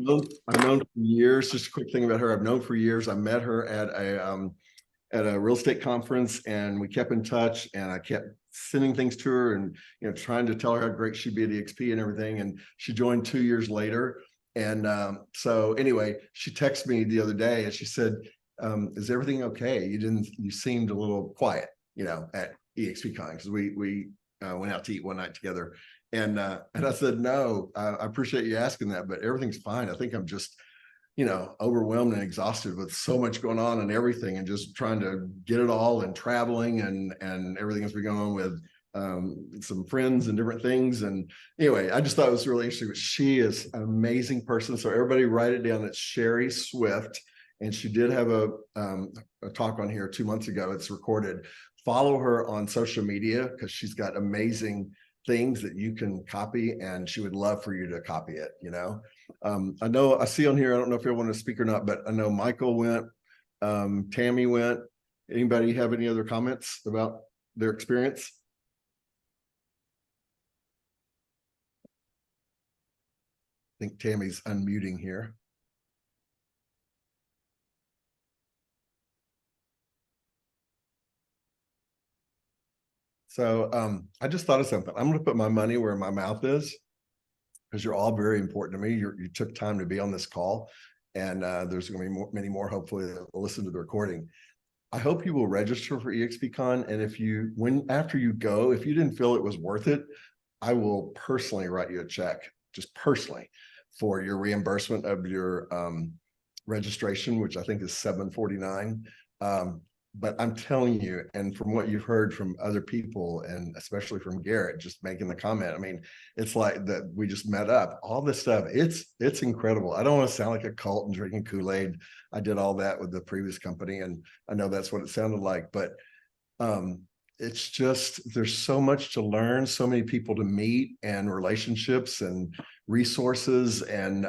I've known for years. Just a quick thing about her. I've known for years. I met her at a real estate conference, and we kept in touch. And I kept sending things to her, and trying to tell her how great she'd be at eXp and everything. And she joined 2 years later. And so anyway, she texted me the other day, and she said, "Is everything okay? You seemed a little quiet, at eXpCon because we went out to eat one night together." And I said, "No, I appreciate you asking that, but everything's fine. I think I'm just, overwhelmed and exhausted with so much going on and everything, and just trying to get it all and traveling and everything that's been going on with some friends and different things." And anyway, I just thought it was really interesting. But she is an amazing person. So everybody write it down. It's Sherry Swift. And she did have a talk on here 2 months ago. It's recorded. Follow her on social media because she's got amazing things that you can copy, and she would love for you to copy it. I see on here, I don't know if you want to speak or not, but I know Michael went, Tammy went. Anybody have any other comments about their experience? I think Tammy's unmuting here. So I just thought of something. I'm going to put my money where my mouth is because you're all very important to me. You took time to be on this call, and there's going to be many more, hopefully, that will listen to the recording. I hope you will register for eXpCon. And after you go, if you didn't feel it was worth it, I will personally write you a check, just personally, for your reimbursement of your registration, which I think is $749. But I'm telling you, and from what you've heard from other people, and especially from Garrett, just making the comment, I mean, it's like that we just met up, all this stuff, it's incredible. I don't want to sound like a cult and drinking Kool-Aid. I did all that with the previous company, and I know that's what it sounded like, but it's just, there's so much to learn, so many people to meet, and relationships and resources. And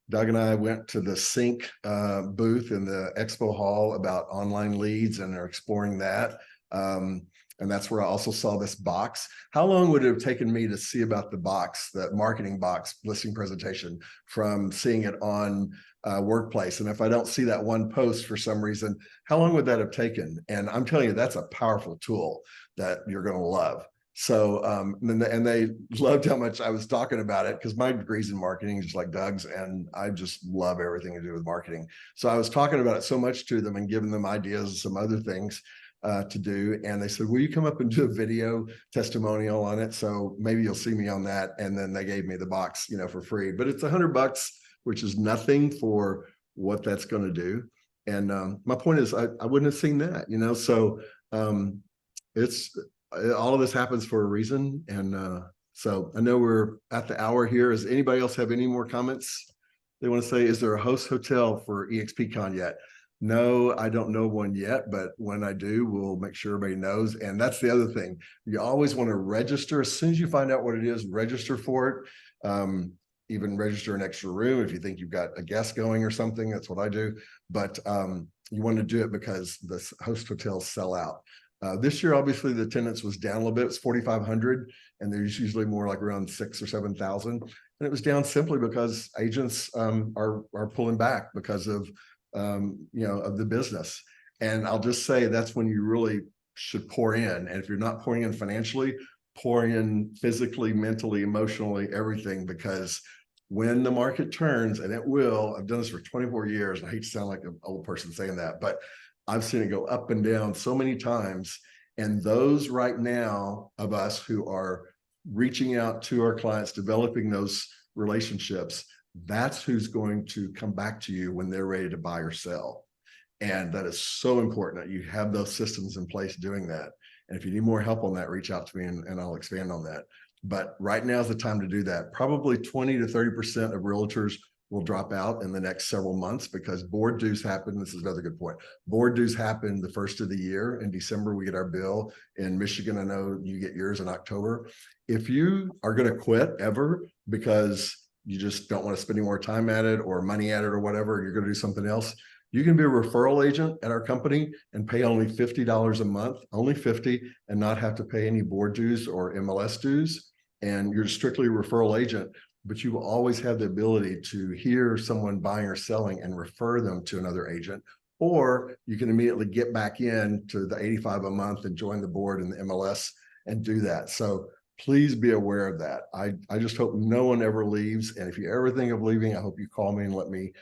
Doug and I went to the Sync booth in the expo hall about online leads, and are exploring that. And that's where I also saw this box. How long would it have taken me to see about the box, the marketing box listing presentation, from seeing it on Workplace? And if I don't see that one post for some reason, how long would that have taken? And I'm telling you, that's a powerful tool that you're going to love. So, and they loved how much I was talking about it, because my degree's in marketing, just like Doug's, and I just love everything to do with marketing. So I was talking about it so much to them and giving them ideas and some other things to do. And they said, will you come up and do a video testimonial on it? So maybe you'll see me on that. And then they gave me the box, for free, but it's $100, which is nothing for what that's going to do. And my point is, I wouldn't have seen that, so it's all of this happens for a reason. And so I know we're at the hour here. Does anybody else have any more comments they want to say? Is there a host hotel for eXpCon yet? No, I don't know one yet, but when I do, we'll make sure everybody knows. And that's the other thing. You always want to register. As soon as you find out what it is, register for it. Even register an extra room if you think you've got a guest going or something. That's what I do. But you want to do it because the host hotels sell out. This year, obviously, the attendance was down a little bit. It's 4,500, and there's usually more like around 6,000 or 7,000. And it was down simply because agents are pulling back because of of the business. And I'll just say that's when you really should pour in. And if you're not pouring in financially, pour in physically, mentally, emotionally, everything, because when the market turns, and it will, I've done this for 24 years. I hate to sound like an old person saying that, but I've seen it go up and down so many times. And those right now of us who are reaching out to our clients, developing those relationships, that's who's going to come back to you when they're ready to buy or sell. And that is so important that you have those systems in place doing that. And if you need more help on that, reach out to me and I'll expand on that. But right now is the time to do that. Probably 20 to 30% of realtors will drop out in the next several months because board dues happen. This is another good point. Board dues happen the first of the year. In December, we get our bill. In Michigan, I know you get yours in October. If you are going to quit ever because you just don't want to spend any more time at it or money at it or whatever, you're going to do something else, you can be a referral agent at our company and pay only $50 a month, only $50, and not have to pay any board dues or MLS dues. And you're strictly a referral agent, but you will always have the ability to hear someone buying or selling and refer them to another agent. Or you can immediately get back in to the $85 a month and join the board and the MLS and do that. So please be aware of that. I just hope no one ever leaves. And if you ever think of leaving, I hope you call me and let me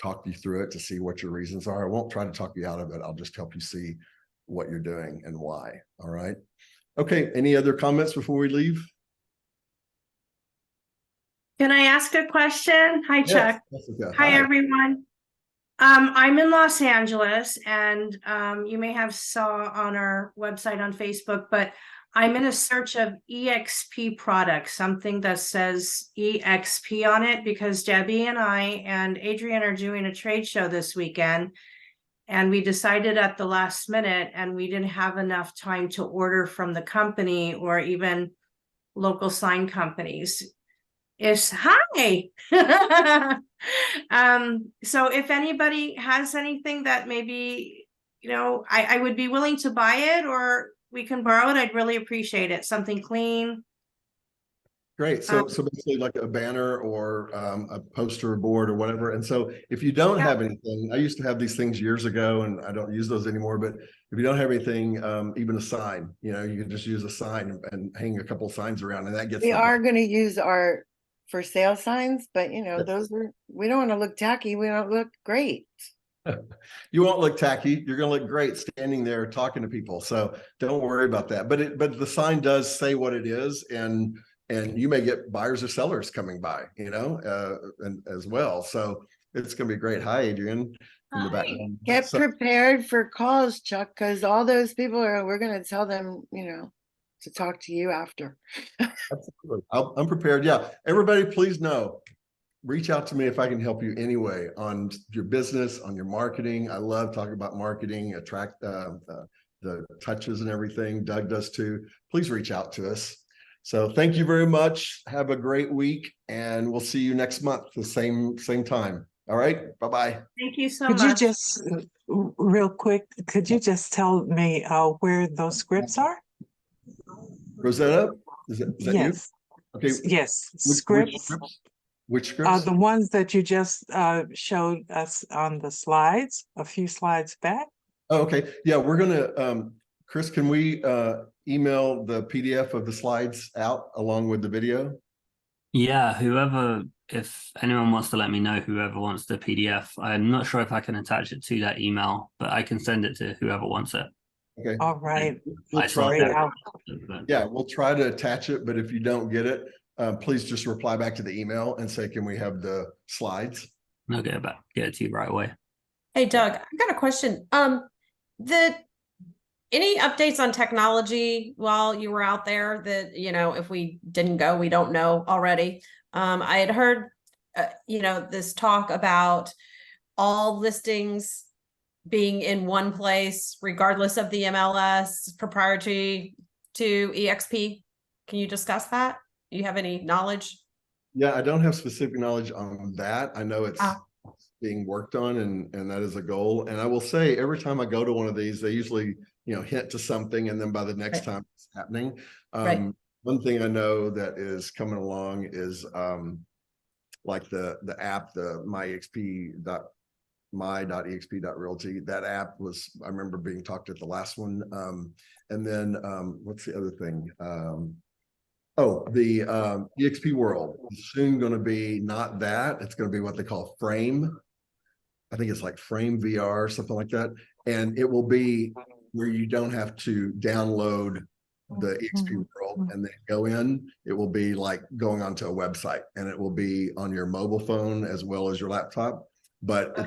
talk you through it to see what your reasons are. I won't try to talk you out of it. I'll just help you see what you're doing and why. All right. Okay. Any other comments before we leave? Can I ask a question? Hi, Chuck. Jessica. Hi, everyone. I'm in Los Angeles, and you may have saw on our website on Facebook, but I'm in a search of eXp products, something that says eXp on it, because Debbie and I and Adrian are doing a trade show this weekend, and we decided at the last minute, and we didn't have enough time to order from the company or even local sign companies. Hi. So if anybody has anything that maybe, I would be willing to buy it, or we can borrow it. I'd really appreciate it. Something clean. Great. So basically like a banner or a poster board or whatever. And so if you don't have anything, I used to have these things years ago and I don't use those anymore, but if you don't have anything, even a sign, you can just use a sign and hang a couple of signs around, and that gets. We are going to use our for sale signs, but we don't want to look tacky. We don't look great. You won't look tacky. You're going to look great standing there talking to people. So don't worry about that. But the sign does say what it is, and you may get buyers or sellers coming by, and as well. So it's going to be great. Hi, Adrian. In the background. Get prepared for calls, Chuck, because all those people we're going to tell them, to talk to you after. Absolutely. I'm prepared. Yeah. Everybody, please know, reach out to me if I can help you anyway on your business, on your marketing. I love talking about marketing, attract the touches and everything. Doug does too. Please reach out to us. So thank you very much. Have a great week, and we'll see you next month, the same time. All right. Bye-bye. Thank you so much. much. Could you just real quick, could you just tell me where those scripts are? Rosetta, is that yes. You? Okay. Yes. Scripts. Which scripts? The ones that you just showed us on the slides, a few slides back. Oh, okay. Yeah, we're gonna Chris, can we email the PDF of the slides out along with the video? Yeah, if anyone wants to let me know, whoever wants the PDF. I'm not sure if I can attach it to that email, but I can send it to whoever wants it. Okay. All right. We'll I saw try Great. that. Yeah, we'll try to attach it, but if you don't get it, please just reply back to the email and say, can we have the slides? I'll get it to you right away. Hey Doug, I've got a question. The any updates on technology while you were out there that, if we didn't go, we don't know already. I had heard, this talk about all listings being in one place, regardless of the MLS, proprietary to eXp. Can you discuss that? Do you have any knowledge? Yeah, I don't have specific knowledge on that. I know it's being worked on and that is a goal. And I will say every time I go to one of these, they usually, hint to something. And then by the next time it's happening. One thing I know that is coming along is like the app, the my.exp.realty. That app was, I remember being talked at the last one. And then what's the other thing? The eXp World is soon going to be not that. It's going to be what they call Frame. I think it's like Frame VR, something like that. And it will be where you don't have to download the eXp World and then go in. It will be like going onto a website, and it will be on your mobile phone as well as your laptop. But it's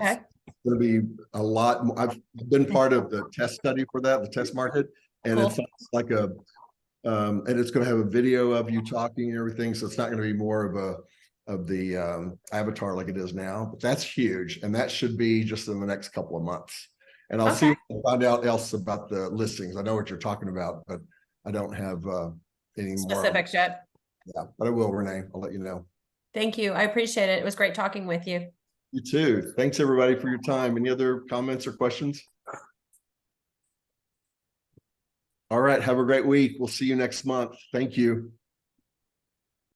going to be a lot more. I've been part of the test study for that, the test market, and it's like a and it's going to have a video of you talking and everything. So it's not going to be more of the avatar like it is now, but that's huge. And that should be just in the next couple of months. And I'll see if I find out else about the listings. I know what you're talking about, but I don't have any Specifics yet. Yeah, but I will, Renee. I'll let you know. Thank you. I appreciate it. It was great talking with you. You too. Thanks everybody for your time. Any other comments or questions? All right. Have a great week. We'll see you next month. Thank you.